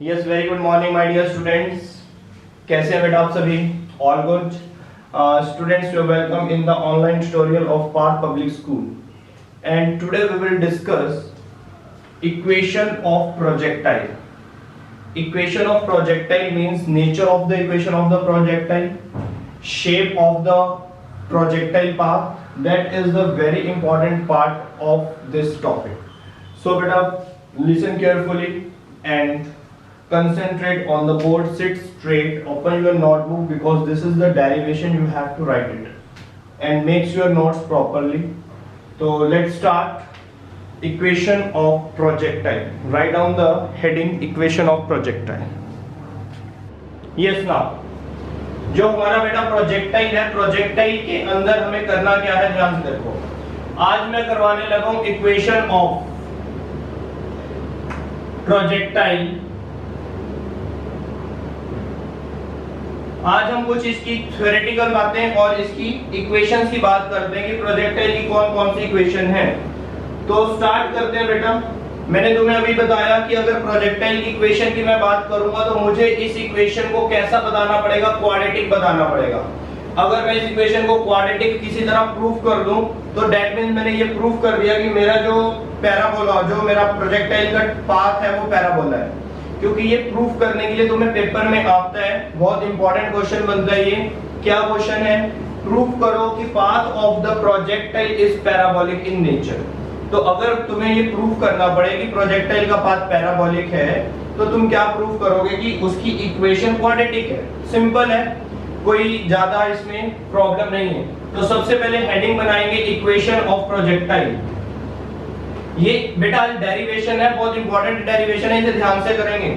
Yes, very good morning my dear students. कैसे हैं बेटा आप सभी? All good students, you are welcome in the online tutorial of Parth public school and today we will discuss equation of projectile. Equation of projectile means nature of the equation of the projectile, shape of the projectile path. That is the very important part of this topic. So beta, listen carefully and concentrate on the board. Sit straight, open your notebook because this is the derivation, you have to write it and make your notes properly. So let's start. Equation of projectile. Write down the heading equation of projectile. Yes, now जो हमारा बेटा projectile है, projectile के अंदर हमें करना क्या है, ध्यान से देखो. आज मैं करवाने लगा हूं इक्वेशन ऑफ प्रोजेक्टाइल. आज हम कुछ इसकी थ्योरेटिकल बातें और इसकी इक्वेशंस की बात करते हैं कि प्रोजेक्टाइल की कौन कौन सी इक्वेशन है. तो स्टार्ट करते हैं बेटा. मैंने तुम्हें अभी बताया कि अगर प्रोजेक्टाइल की इक्वेशन की मैं बात करूंगा तो मुझे इस इक्वेशन को कैसा बताना पड़ेगा, क्वाड्रेटिक बताना पड़ेगा. अगर मैं इस इक्वेशन को क्वाड्रेटिक किसी तरह प्रूफ कर दूं तो दैट मींस मैंने ये प्रूफ कर दिया कि मेरा जो पैराबोला, जो मेरा प्रोजेक्टाइल का पाथ है वो पैराबोला है. क्योंकि ये प्रूफ करने के लिए तुम्हें पेपर में आता है, बहुत इंपॉर्टेंट क्वेश्चन बनता है. ये क्या क्वेश्चन है? प्रूफ करो कि path of the projectile is parabolic in nature. तो अगर तुम्हें ये प्रूफ करना पड़े कि प्रोजेक्टाइल का पाथ पैराबोलिक है तो तुम क्या प्रूफ करोगे कि उसकी इक्वेशन क्वाड्रेटिक है. सिंपल है, कोई ज्यादा इसमें प्रॉब्लम नहीं है. तो सबसे पहले हेडिंग बनाएंगे इक्वेशन ऑफ प्रोजेक्टाइल. ये बेटा डेरिवेशन है, बहुत इंपॉर्टेंट डेरिवेशन है, इसे ध्यान से करेंगे.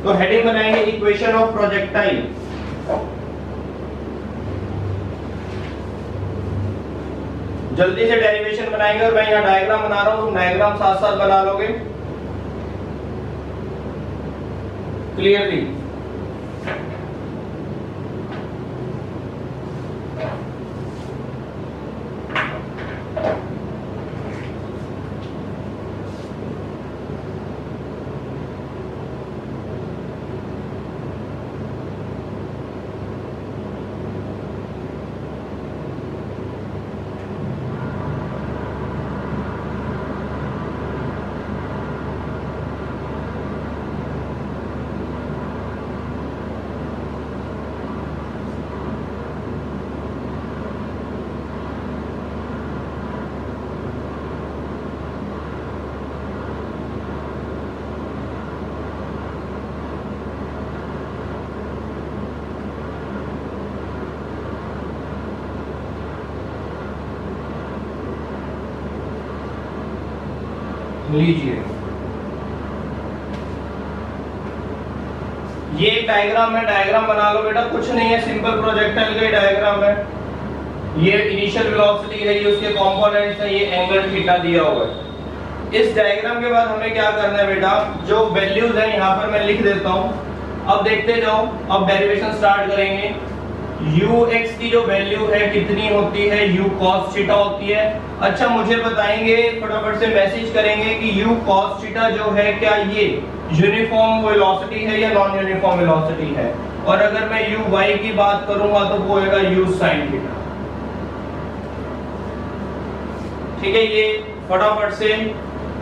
तो हेडिंग बनाएंगे इक्वेशन ऑफ प्रोजेक्टाइल. जल्दी से डेरिवेशन बनाएंगे और मैं यहाँ डायग्राम बना रहा हूं, तुम डायग्राम साथ साथ बना लोगे क्लियरली. लीजिए, ये एक डायग्राम है, डायग्राम बना लो बेटा. कुछ नहीं है, सिंपल प्रोजेक्टाइल का डायग्राम है. ये इनिशियल वेलोसिटी है, ये उसके कंपोनेंट्स हैं, ये एंगल थीटा दिया हुआ है. इस डायग्राम के बाद हमें क्या करना है बेटा, जो वैल्यूज है यहाँ पर मैं लिख देता हूँ. अब देखते जाओ. अब डेरिवेशन स्टार्ट करेंगे. ux की जो वैल्यू है कितनी होती है, u cos थीटा होती है. अच्छा, मुझे बताएंगे, फटाफट से मैसेज करेंगे कि u cos थीटा जो है क्या ये यूनिफॉर्म वेलोसिटी है या नॉन यूनिफॉर्म वेलोसिटी है. और अगर मैं uy की बात करूंगा तो वो होगा u sin थीटा. ठीक है, ये फटाफट से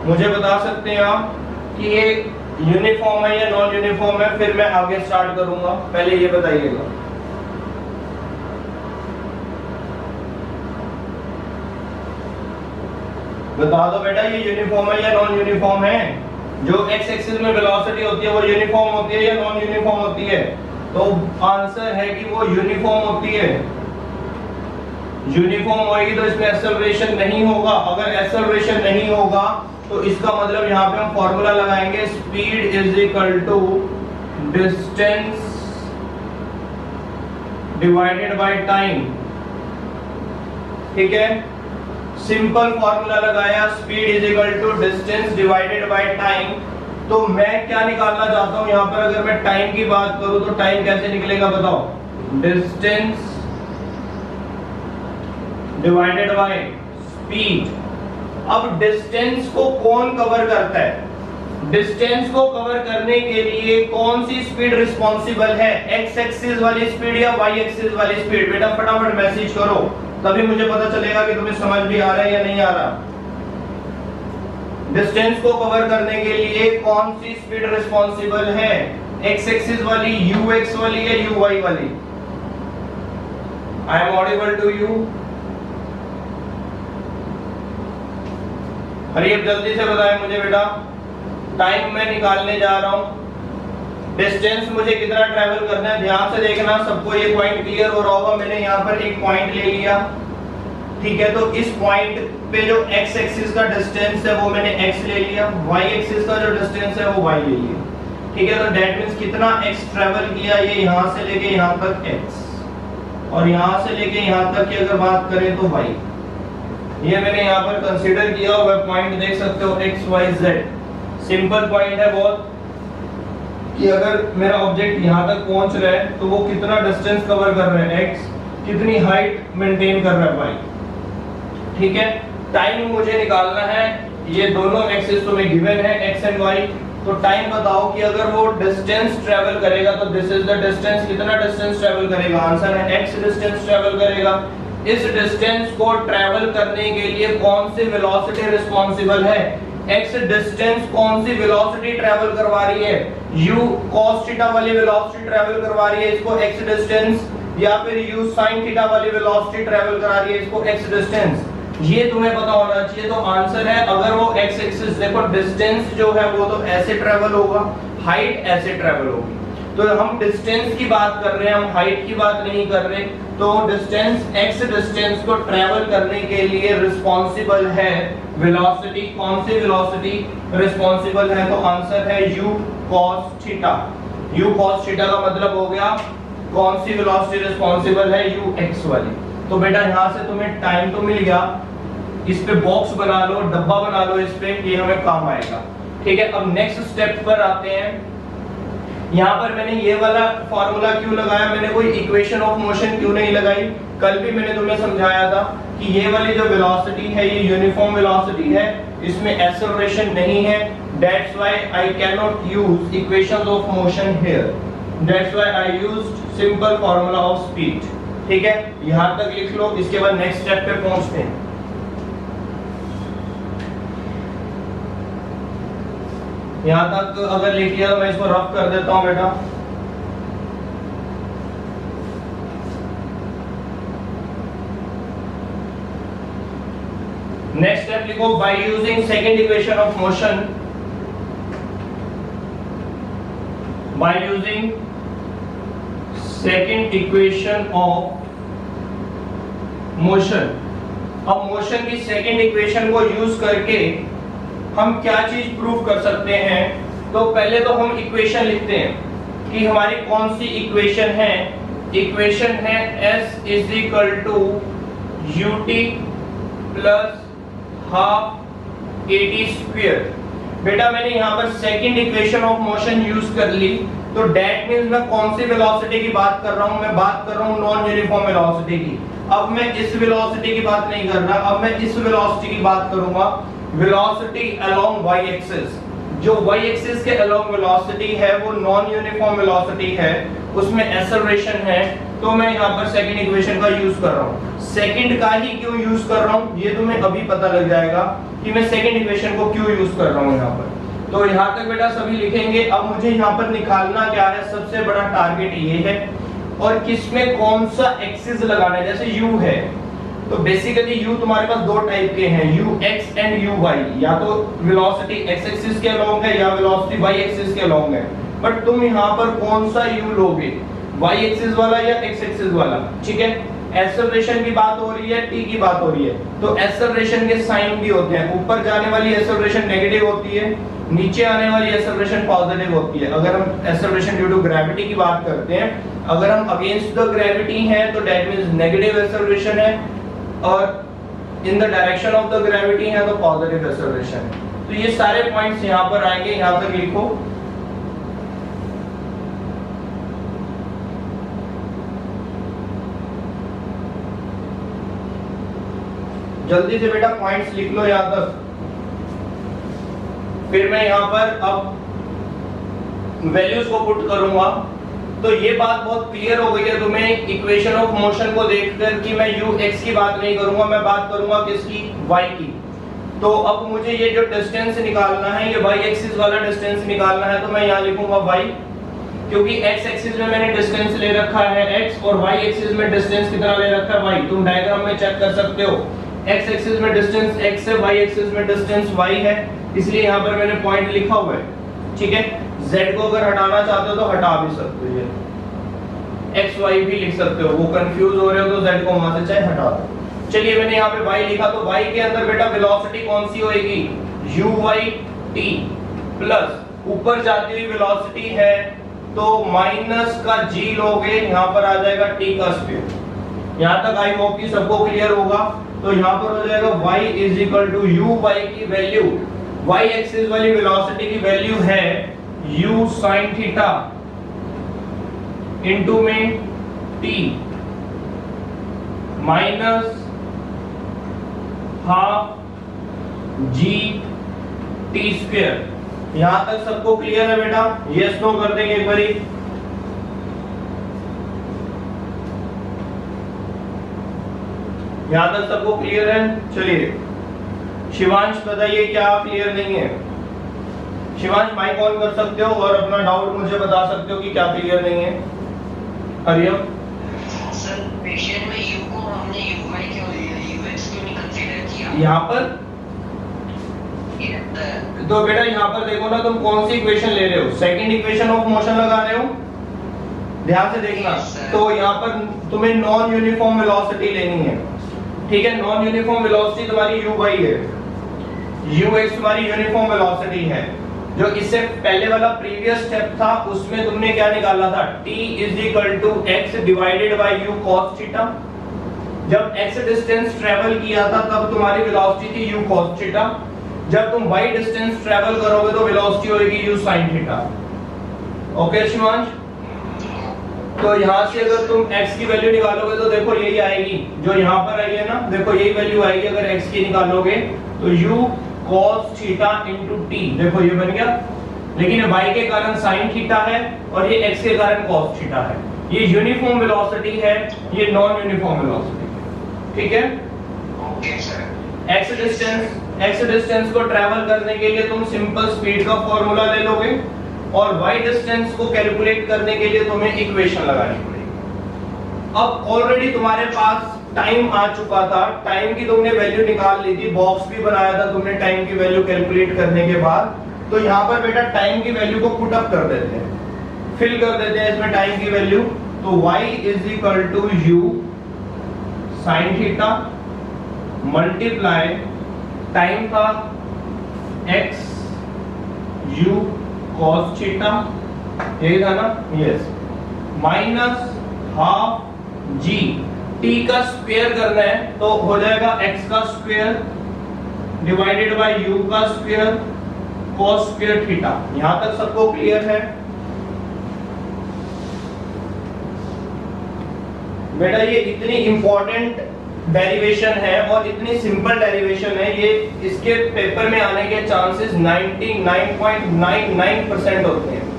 मुझे बता सकते हैं आप कि ये यूनिफॉर्म है या नॉन यूनिफॉर्म है. फिर मैं आगे स्टार्ट करूंगा, पहले ये बताइएगा. बता दो बेटा, ये यूनिफॉर्म है या नॉन यूनिफॉर्म है. जो x एक्सिस में वेलोसिटी होती है वो यूनिफॉर्म होती है या नॉन यूनिफॉर्म होती है? तो आंसर है कि वो यूनिफॉर्म होती है. यूनिफॉर्म होगी तो इसमें एक्सेलरेशन नहीं होगा. अगर एक्सेलरेशन नहीं होगा तो इसका मतलब यहाँ पे हम फॉर्मूला लगाएंगे, speed is equal to distance divided by time. ठीक है, सिंपल फॉर्मूला लगाया, speed is equal to distance divided by time. तो मैं क्या निकालना चाहता हूं यहाँ पर, अगर मैं टाइम की बात करूं तो टाइम कैसे निकलेगा बताओ. Distance divided by speed. अब डिस्टेंस को कौन कवर करता है? डिस्टेंस को कवर करने के लिए कौन सी स्पीड रिस्पॉन्सिबल है, एक्स एक्सिस वाली स्पीड या वाई एक्सिस वाली स्पीड? बेटा फटाफट मैसेज करो, तभी मुझे पता चलेगा कि तुम्हें समझ भी आ रहा है या नहीं आ रहा। डिस्टेंस को कवर करने के लिए कौन सी स्पीड रिस्पॉन्सिबल है, एक्स एक्सिस वाली, यू एक्स वाली या यू वाई वाली? I am audible to you? अरे अब जल्दी से बताएं मुझे बेटा, टाइम मैं निकालने जा रहा हूं। डिस्टेंस मुझे कितना ट्रैवल करना है, ध्यान से देखना, सबको ये पॉइंट क्लियर हो रहा होगा। मैंने यहाँ पर एक पॉइंट ले लिया, ठीक है, तो इस पॉइंट पे जो x एक्सिस का डिस्टेंस है वो मैंने x ले लिया, y एक्सिस का जो डिस्टेंस है वो y ले लिया, ठीक है। तो दैट मींस कितना x ट्रैवल किया, ये यहां से लेके यहां तक x, और यहां से लेके यहां तक की अगर बात करें तो y, ये मैंने यहाँ पर कंसीडर किया हुआ पॉइंट, देख सकते हो x y z। Simple point है बहुत कि अगर मेरा ऑब्जेक्ट यहाँ तक पहुंच रहा है तो वो कितना डिस्टेंस कवर कर रहा है x, कितनी हाइट मेंटेन कर रहा है y, ठीक है। टाइम मुझे निकालना है, ये दोनों एक्सिस तो में गिवन है x एंड y, तो टाइम बताओ कि अगर वो डिस्टेंस ट्रैवल करेगा तो दिस इज द डिस्टेंस, कितना डिस्टेंस ट्रैवल करेगा? आंसर है x डिस्टेंस ट्रैवल करेगा। इस डिस्टेंस को ट्रैवल करने के लिए कौन सी वेलोसिटी रिस्पांसिबल है? x डिस्टेंस कौन सी वेलोसिटी ट्रैवल करवा रही है? u cos थीटा वाली वेलोसिटी ट्रैवल करवा रही है इसको x डिस्टेंस, या फिर u sin थीटा वाली वेलोसिटी ट्रैवल करा रही है इसको x डिस्टेंस? ये तुम्हें पता होना चाहिए। तो आंसर है, अगर वो x एक्सिस, देखो डिस्टेंस जो है वो तो ऐसे ट्रैवल होगा, हाइट ऐसे ट्रैवल होगी। तो हम डिस्टेंस की बात कर रहे हैं, हम हाइट की बात नहीं कर रहे। तो डिस्टेंस, x डिस्टेंस को ट्रैवल करने के लिए रिस्पांसिबल है वेलोसिटी, कौन सी वेलोसिटी रिस्पांसिबल है? तो आंसर है u cos theta. u cos theta का मतलब हो गया कौन सी वेलोसिटी रिस्पांसिबल है? u x वाली। तो बेटा यहां से तुम्हें टाइम तो मिल गया, इस पे बॉक्स बना लो, डब्बा बना लो इस पे, ये हमें काम आएगा, ठीक है। अब नेक्स्ट स्टेप पर आते हैं। यहाँ पर मैंने ये वाला फॉर्मूला क्यों लगाया, मैंने कोई इक्वेशन ऑफ मोशन क्यों नहीं लगाई? कल भी मैंने तुम्हें समझाया था कि ये वाली जो वेलोसिटी है ये यूनिफॉर्म वेलोसिटी है, इसमें एक्सेलरेशन नहीं है, that's why I can not use equations of motion here, that's why I used simple formula of speed, ठीक है। यहां तक लिख लो, इसके बाद नेक्स्ट स्टेप पे पहुंचते हैं। यहां तक अगर लिख लिया तो मैं इसको रफ कर देता हूं बेटा। नेक्स्ट स्टेप लिखो, by using second equation of motion, by using second equation of motion. अब मोशन की सेकंड इक्वेशन को यूज करके हम क्या चीज प्रूव कर सकते हैं? तो पहले तो हम इक्वेशन लिखते हैं कि हमारी कौन सी इक्वेशन है। इक्वेशन है s is equal to ut plus half at square. बेटा मैंने यहाँ पर second equation of motion use कर ली, तो दैट मींस मैं कौन सी वेलोसिटी की बात कर रहा हूँ? मैं बात कर रहा हूँ नॉन यूनिफॉर्म वेलोसिटी की। अब मैं इस वेलोसिटी की बात नहीं कर रहा, अब मैं इस वेलोसिटी की बात करूंगा, वेलोसिटी अलोंग y एक्सिस। जो y एक्सिस के अलोंग वेलोसिटी है वो नॉन यूनिफॉर्म वेलोसिटी है, उसमें एक्सेलरेशन है, तो मैं यहाँ पर सेकंड इक्वेशन का यूज कर रहा हूँ। सेकंड का ही क्यों यूज कर रहा हूँ ये तुम्हें अभी पता लग जाएगा कि मैं सेकंड इक्वेशन को क्यों यूज कर रहा हूँ यहाँ पर। तो यहाँ तक बेटा सभी लिखेंगे। अब मुझे यहाँ पर निकालना क्या है, सबसे बड़ा टारगेट ये है, और किसमें कौन सा एक्सिस लगाना है। जैसे u है तो बेसिकली u तुम्हारे पास दो टाइप के हैं, ux एंड uy, या तो वेलोसिटी x एक्सिस के अलोंग है या वेलोसिटी y एक्सिस के अलोंग है। बट तुम यहाँ पर कौन सा u लोगे, y एक्सिस वाला या x एक्सिस वाला? ठीक है, एक्सेलरेशन की बात हो रही है, t की बात हो रही है, तो एक्सेलरेशन के साइन भी होते हैं। ऊपर जाने वाली एक्सेलरेशन नेगेटिव होती है, नीचे आने वाली एक्सेलरेशन पॉजिटिव होती है। अगर हम एक्सेलरेशन ड्यू टू ग्रेविटी की बात करते हैं, अगर हम अगेंस्ट द ग्रेविटी हैं तो दैट मींस नेगेटिव एक्सेलरेशन है, और in the direction of the gravity है तो पॉजिटिव एक्सेलरेशन है। तो ये सारे पॉइंट्स यहाँ पर आएंगे, यहाँ तक लिखो। जल्दी से बेटा पॉइंट्स लिख लो यहाँ तक। फिर मैं यहाँ पर अब वैल्यूज को पुट करूंगा। तो ये बात बहुत क्लियर हो गई है तुम्हें इक्वेशन ऑफ मोशन को देखकर कि मैं u x की बात नहीं करूंगा, मैं बात करूंगा किसकी, y की। तो अब मुझे ये जो डिस्टेंस निकालना है, ये y एक्सिस वाला डिस्टेंस निकालना है, तो मैं यहाँ लिखूंगा y, क्योंकि x एक्सिस में मैंने डिस्टेंस ले रखा है x और y एक्सिस में डिस्टेंस कितना ले रखा है y। तुम डायग्राम में चेक कर सकते हो, x एक्सिस में डिस्टेंस x है, y एक्सिस में डिस्टेंस y है, इसलिए यहाँ पर मैंने पॉइंट लिखा हुआ है। ठीक है, z को अगर हटाना चाहते हो तो हटा भी सकते हो, ये x y भी लिख सकते हो, वो कंफ्यूज हो रहे हो तो z को वहां से चाहे हटा दो। चलिए मैंने यहाँ पे y लिखा, तो y के अंदर बेटा वेलोसिटी कौन सी होएगी, uy t प्लस ऊपर जाती हुई वेलोसिटी है तो माइनस का g लोगे, यहाँ पर आ जाएगा t का स्क्वायर। यहाँ तक आई होप कि सबको क्लियर होगा। तो यहाँ पर हो जाएगा y is equal to u y की वैल्यू, y एक्सिस वाली वेलोसिटी की वैल्यू है u sin थीटा इनटू में t minus half g t square. यहां तक सबको क्लियर है बेटा? यस नो कर देंगे एक बारी। यहां तक सबको क्लियर है? चलिए शिवांश बताइए क्या क्लियर नहीं है। शिवांश माइक ऑन कर सकते हो और अपना डाउट मुझे बता सकते हो कि क्या क्लियर नहीं है। हरियम सर पेशेंट में u को हमने uy क्यों लिया, ux क्यों नहीं कंसीडर किया यहाँ पर? तो बेटा यहाँ पर देखो ना, तुम कौन सी इक्वेशन ले रहे हो, सेकंड इक्वेशन ऑफ मोशन लगा रहे हो, ध्यान से देखना। तो यहाँ पर तुम्हें नॉन यूनिफॉर्म वेलोसिटी लेनी है। ठीक है, नॉन यूनिफॉर्म वेलोसिटी तुम्हारी uy है, ux तुम्हारी यूनिफॉर्म वेलोसिटी है। जो इससे पहले वाला प्रीवियस स्टेप था उसमें तुमने क्या निकाला था, t is equal to x divided by u cos theta. जब x डिस्टेंस ट्रेवल किया था तब तुम्हारी वेलोसिटी थी u cos थीटा, जब तुम y डिस्टेंस ट्रेवल करोगे तो वेलोसिटी होगी u sin theta. Okay Shivansh, तो यहाँ से अगर तुम x की वैल्यू निकालोगे तो देखो यही आएगी जो यहाँ पर आई है ना, देखो यही वैल्यू आएगी अगर x की निकालोगे तो u cos theta into t, देखो ये बन गया। लेकिन y के कारण sin थीटा है और ये x के कारण cos थीटा है। ये यूनिफॉर्म वेलोसिटी है, ये नॉन यूनिफॉर्म वेलोसिटी। ठीक है, ओके सर। x डिस्टेंस को ट्रैवल करने के लिए तुम सिंपल स्पीड का फॉर्मूला ले लोगे और y डिस्टेंस को कैलकुलेट करने के लिए तुम्हें इक्वेशन लगानी पड़ेगी। अब ऑलरेडी तुम्हारे पास टाइम आ चुका था, टाइम की तुमने वैल्यू निकाल ली थी, बॉक्स भी बनाया था तुमने टाइम की वैल्यू कैलकुलेट करने के बाद। तो यहाँ पर बेटा टाइम की वैल्यू को पुट अप कर देते हैं, फिल कर देते हैं इसमें टाइम की वैल्यू। तो y is equal to u sin theta multiply time का x u cos थीटा, यही था ना, yes, minus half g, t का स्क्वायर करना है तो हो जाएगा x का स्क्वायर डिवाइडेड बाय u का स्क्वायर cos स्क्वायर थीटा। यहां तक सबको क्लियर है? बेटा ये इतनी इंपॉर्टेंट डेरिवेशन है और इतनी सिंपल डेरिवेशन है, ये इसके पेपर में आने के चांसेस 99.99% होते हैं।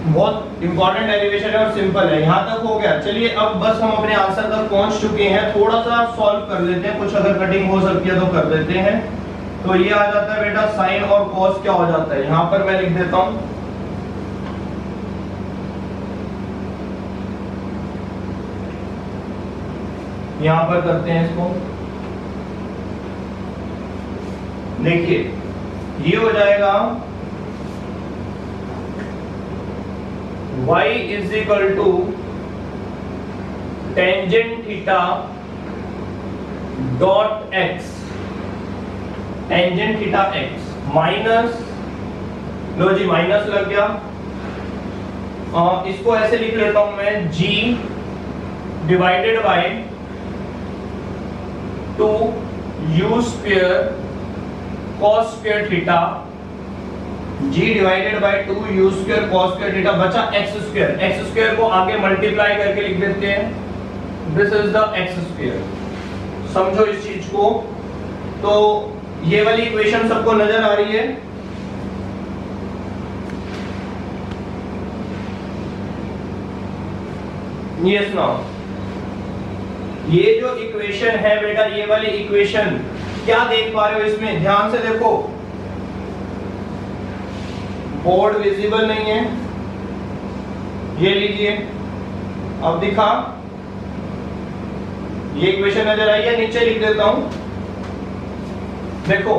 बहुत इंपॉर्टेंट डेरिवेशन है और सिंपल है। यहां तक हो गया? चलिए अब बस हम अपने आंसर तक पहुंच चुके हैं, थोड़ा सा सॉल्व कर लेते हैं, कुछ अगर कटिंग हो सकती है तो कर देते हैं। तो ये आ जाता है बेटा साइन और कॉस क्या हो जाता है, यहां पर मैं लिख देता हूं यहां पर करते हैं इसको। देखिए ये हो जाएगा y is equal to tangent theta dot x, tangent theta x minus, लो जी माइनस लग गया, इसको ऐसे लिख लेता हूं मैं, g divided by 2 u square cos square theta, g divided by 2 u square cos square theta, बचा x स्क्वायर। x स्क्वायर को आगे मल्टीप्लाई करके लिख देते हैं, this is the x square. समझो इस चीज को। तो ये वाली इक्वेशन सबको नजर आ रही है? यस नाउ, ये जो इक्वेशन है बेटा, ये वाली इक्वेशन क्या देख पा रहे हो इसमें? ध्यान से देखो, बोर्ड विजिबल नहीं है, ये लीजिए, अब दिखा, ये इक्वेशन नजर आई है? नीचे लिख देता हूं, देखो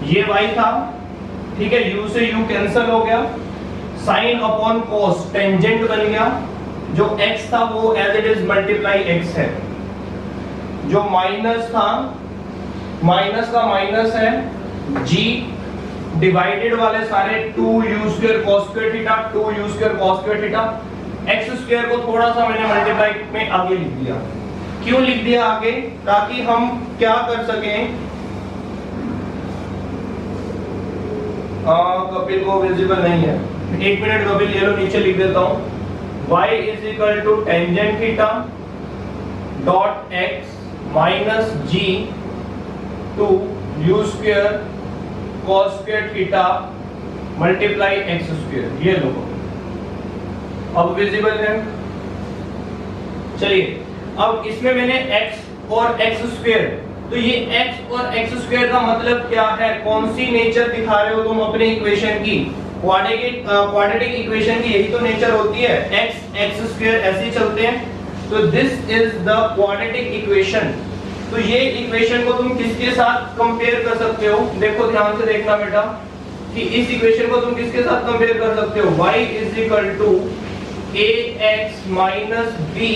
ये y था, ठीक है, u से u कैंसिल हो गया, साइन अपॉन कॉस टेंजेंट बन गया, जो x था वो as it is multiply x है, जो माइनस था माइनस का माइनस है, g डिवाइडेड वाले सारे 2u² cos square theta 2u² cos square theta, x² को थोड़ा सा मैंने मल्टीप्लाई में आगे लिख दिया। क्यों लिख दिया आगे? ताकि हम क्या कर सकें, कपिल को विजिबल नहीं है, एक मिनट कपिल, ये लो नीचे लिख देता हूं, y is equal to tangent theta dot x minus g two u² cos square theta multiply x², ये लो, अब विजिबल है। चलिए, अब इसमें मैंने x और x², तो ये x और x² का मतलब क्या है? कौन सी नेचर दिखा रहे हो तुम अपने इक्वेशन की? क्वाड्रेटिक इक्वेशन की यही तो नेचर होती है, x x² ऐसे ही चलते हैं। तो this is the quadratic equation. तो ये इक्वेशन को तुम किसके साथ कंपेयर कर सकते हो? देखो ध्यान से देखना बेटा, कि इस इक्वेशन को तुम किसके साथ कंपेयर कर सकते हो? y is equal to ax minus b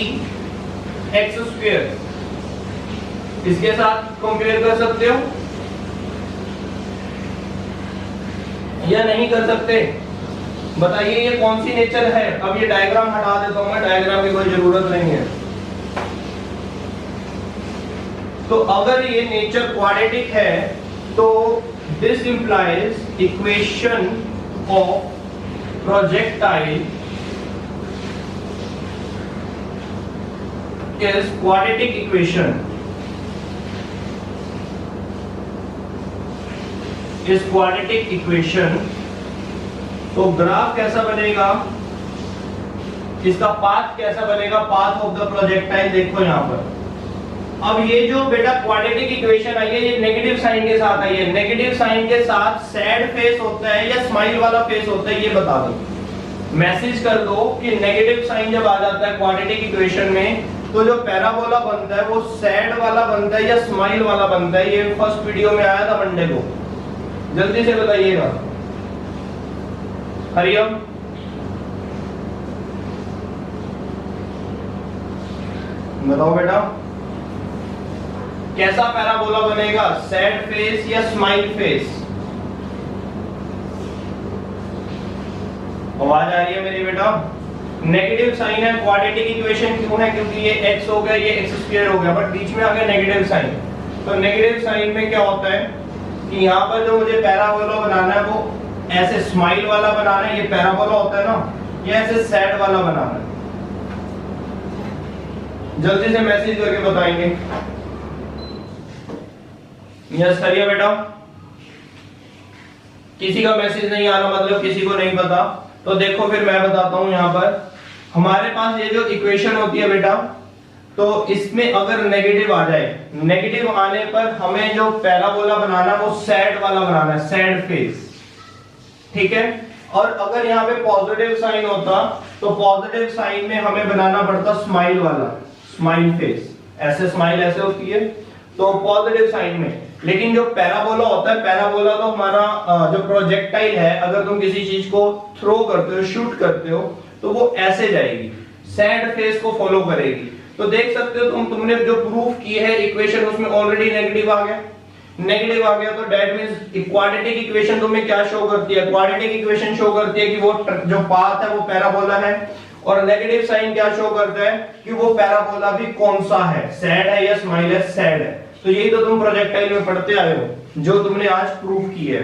x², इसके साथ कंपेयर कर सकते हो या नहीं कर सकते? बताइए ये कौन सी नेचर है? अब ये डायग्राम हटा देता हूं मैं, डायग्राम की कोई जरूरत नहीं है। तो अगर ये नेचर क्वाड्रेटिक है तो this implies equation of projectile is quadratic equation is quadratic equation। तो ग्राफ कैसा बनेगा, इसका पाथ कैसा बनेगा? पाथ ऑफ द प्रोजेक्टाइल देखो यहां पर। अब ये जो बेटा क्वाड्रेटिक इक्वेशन आई है, ये नेगेटिव साइन के साथ आई है। नेगेटिव साइन के साथ सैड फेस होता है या स्माइल वाला फेस होता है, ये बता दो, मैसेज कर दो कि नेगेटिव साइन जब आ जाता है क्वाड्रेटिक इक्वेशन में, तो जो पैराबोला बनता है वो सैड वाला बनता है या स्माइल वाला बनता है? ये फर्स्ट वीडियो में आया था मंडे को, जल्दी से बताइएगा। हरिओम, बताओ बेटा, कैसा पैराबोला बनेगा? सैड फेस या स्माइल फेस? आवाज आ रही है मेरी बेटा? नेगेटिव साइन है, क्वाड्रेटिक इक्वेशन क्यों है? क्योंकि ये x हो गया, ये x² हो गया, बट बीच में आ गया नेगेटिव साइन। तो नेगेटिव साइन में क्या होता है कि यहाँ पर जो मुझे पैराबोला बनाना है वो ऐसे स्माइल वाला बनाना है, ये पैराबोला होता है ना, ये ऐसे सैड वाला बनाना है। जल्दी से मैसेज करके बताएंगे। यस करिए बेटा, किसी का मैसेज नहीं आ रहा मतलब किसी को नहीं पता। तो देखो फिर मैं बताता हूं, यहां पर हमारे पास ये जो इक्वेशन होती है बेटा, तो इसमें अगर नेगेटिव आ जाए, नेगेटिव आने पर हमें जो पैराबोला बनाना है वो सैड वाला बनाना है, सैड फेस, ठीक है। और अगर यहाँ पे पॉजिटिव साइन होता तो पॉजिटिव साइन में हमें बनाना पड़ता स्माइल वाला, स्माइल फेस, ऐसे स्माइल ऐसे होती है तो पॉजिटिव साइन में। लेकिन जो पैराबोला होता है, पैराबोला तो हमारा जो प्रोजेक्टाइल है, अगर तुम किसी चीज को थ्रो करते हो, शूट करते हो, तो वो ऐसे जाएगी, सैड फेस को फॉलो करेगी। तो देख सकते हो तुमने जो प्रूफ की है इक्वेशन, उसमें ऑलरेडी नेगेटिव आ गया, नेगेटिव आ गया, तो दैट मींस क्वाड्रेटिक इक्वेशन तुम्हें क्या शो करती है? क्वाड्रेटिक इक्वेशन शो करती है कि वो जो पाथ है वो पैराबोला है, और नेगेटिव साइन क्या शो करता है कि वो पैराबोला भी कौन सा है, सैड है या स्माइल है? सैड है। तो यही तो तुम प्रोजेक्टाइल में पढ़ते आए हो, जो तुमने आज प्रूफ की है।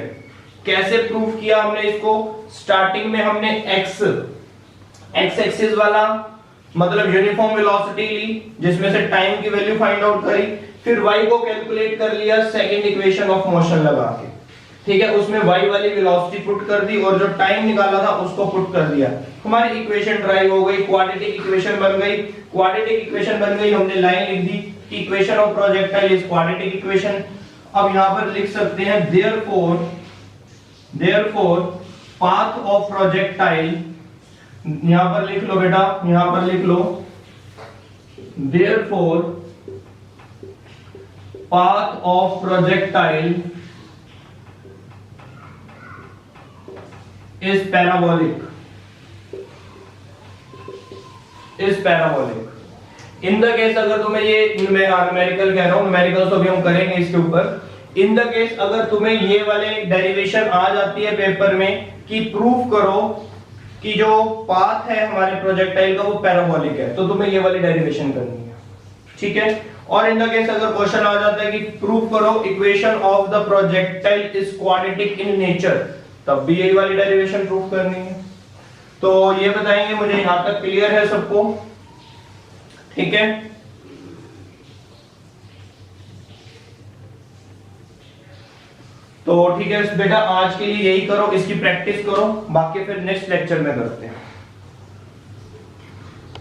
कैसे प्रूफ किया हमने इसको? स्टार्टिंग में हमने एक्स एक्सिस वाला मतलब यूनिफॉर्म वेलोसिटी ली, जिसमें से टाइम की वैल्यू फाइंड आउट करी, फिर y को कैलकुलेट कर लिया सेकंड इक्वेशन ऑफ मोशन लगा के, ठीक है, उसमें y वाली वेलोसिटी पुट कर दी और जो टाइम निकाला था उसको पुट कर दिया, हमारी इक्वेशन ड्राइव हो गई, क्वाड्रेटिक इक्वेशन बन गई। क्वाड्रेटिक इक्वेशन बन गई, हमने लाइन लिख दी कि equation of projectile is quadratic equation. अब यहां पर लिख सकते हैं देयरफॉर पाथ ऑफ प्रोजेक्टाइल, यहां पर लिख लो बेटा, यहां पर लिख लो therefore path of projectile is parabolic, in the case, अगर तुम्हें ये मैं न्यूमेरिकल कह रहा हूं, न्यूमेरिकल तो भी हम करेंगे इसके ऊपर। इन द केस अगर तुम्हें ये वाले डेरिवेशन आ जाती है पेपर में कि प्रूफ करो कि जो पाथ है हमारे प्रोजेक्टाइल का वो पैराबोलिक है, तो तुम्हें ये वाली डेरिवेशन करनी है, ठीक है। और इन द केस अगर क्वेश्चन आ जाता है कि प्रूफ करो equation of the projectile is quadratic in nature, तब भी यही वाली डेरिवेशन प्रूफ करनी है। तो ये बताएंगे मुझे, यहां तक क्लियर है सबको, ठीक है। तो ठीक है बेटा, आज के लिए यही करो, इसकी प्रैक्टिस करो, बाकी फिर नेक्स्ट लेक्चर में करते हैं।